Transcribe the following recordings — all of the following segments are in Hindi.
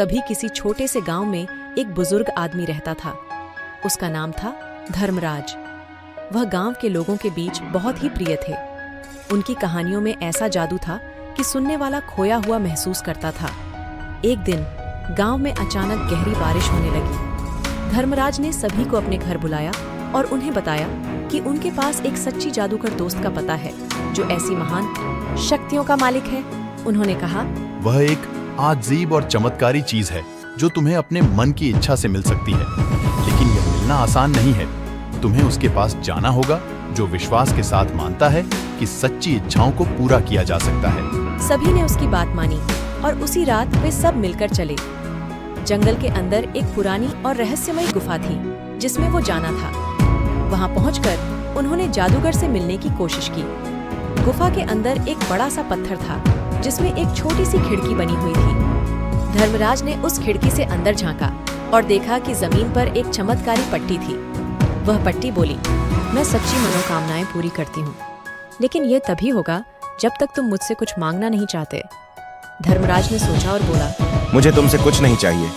कभी किसी छोटे से गांव में एक बुजुर्ग आदमी रहता था। उसका नाम था धर्मराज। वह गांव के लोगों के बीच बहुत ही प्रिय थे। उनकी कहानियों में ऐसा जादू था कि सुनने वाला खोया हुआ महसूस करता था। एक दिन गांव में अचानक गहरी बारिश होने लगी। धर्मराज ने सभी को अपने घर बुलाया और उन्हें बताया कि उनके पास एक सच्ची जादूगर दोस्त का पता है जो ऐसी महान शक्तियों का मालिक है। उन्होंने कहा, वह एक अजीब और चमत्कारी चीज है जो तुम्हें अपने मन की इच्छा से मिल सकती है, लेकिन यह मिलना आसान नहीं है। तुम्हें उसके पास जाना होगा जो विश्वास के साथ मानता है कि सच्ची इच्छाओं को पूरा किया जा सकता है। सभी ने उसकी बात मानी और उसी रात वे सब मिलकर चले। जंगल के अंदर एक पुरानी और रहस्यमयी गुफा थी जिसमें वो जाना था। वहां पहुंचकर उन्होंने जादूगर से मिलने की कोशिश की। गुफा के अंदर एक बड़ा सा पत्थर था जिसमें एक छोटी सी खिड़की बनी हुई थी। धर्मराज ने उस खिड़की से अंदर झांका और देखा कि जमीन पर एक चमत्कारी पट्टी थी। वह पट्टी बोली, मैं सच्ची मनोकामनाएं पूरी करती हूँ, लेकिन यह तभी होगा जब तक तुम मुझसे कुछ मांगना नहीं चाहते। धर्मराज ने सोचा और बोला, मुझे तुमसे कुछ नहीं चाहिए,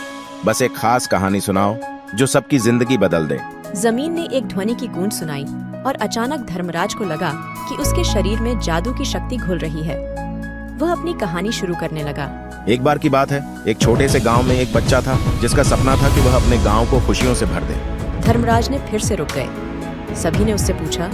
बस एक खास कहानी सुनाओ जो सबकी जिंदगी बदल दे। जमीन ने एक ध्वनि की गूंज सुनाई और अचानक धर्मराज को लगा कि उसके शरीर में जादू की शक्ति घुल रही है। वह अपनी कहानी शुरू करने लगा। एक बार की बात है, एक छोटे से गांव में एक बच्चा था जिसका सपना था कि वह अपने गांव को खुशियों से भर दे। धर्मराज ने फिर से रुक गए। सभी ने उससे पूछा,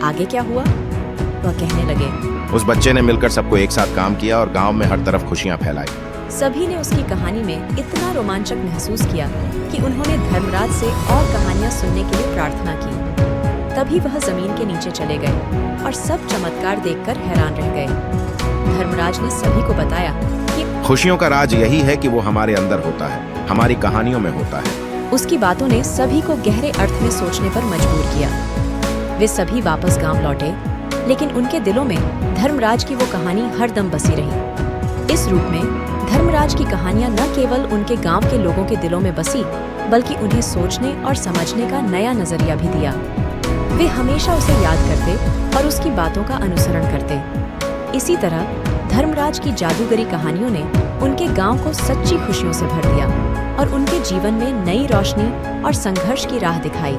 आगे क्या हुआ? वह कहने लगे, उस बच्चे ने मिलकर सबको एक साथ काम किया और गांव में हर तरफ खुशियां फैलाई। सभी ने उसकी कहानी में इतना रोमांचक महसूस किया कि उन्होंने धर्मराज से और कहानियां सुनने के लिए प्रार्थना की। तभी वह जमीन के नीचे चले गए और सब चमत्कार देखकर हैरान रह गए। धर्मराज ने सभी को बताया कि खुशियों का राज यही है कि वो हमारे अंदर होता है, हमारी कहानियों में होता है। उसकी बातों ने सभी को गहरे अर्थ में सोचने पर मजबूर किया। वे सभी वापस गांव लौटे, लेकिन उनके दिलों में धर्मराज की वो कहानी हरदम बसी रही। इस रूप में धर्मराज की कहानियां न केवल उनके गांव के लोगों के दिलों में बसी, बल्कि उन्हें सोचने और समझने का नया नजरिया भी दिया। वे हमेशा उसे याद करते और उसकी बातों का अनुसरण करते। इसी तरह धर्मराज की जादूगरी कहानियों ने उनके गांव को सच्ची खुशियों से भर दिया और उनके जीवन में नई रोशनी और संघर्ष की राह दिखाई।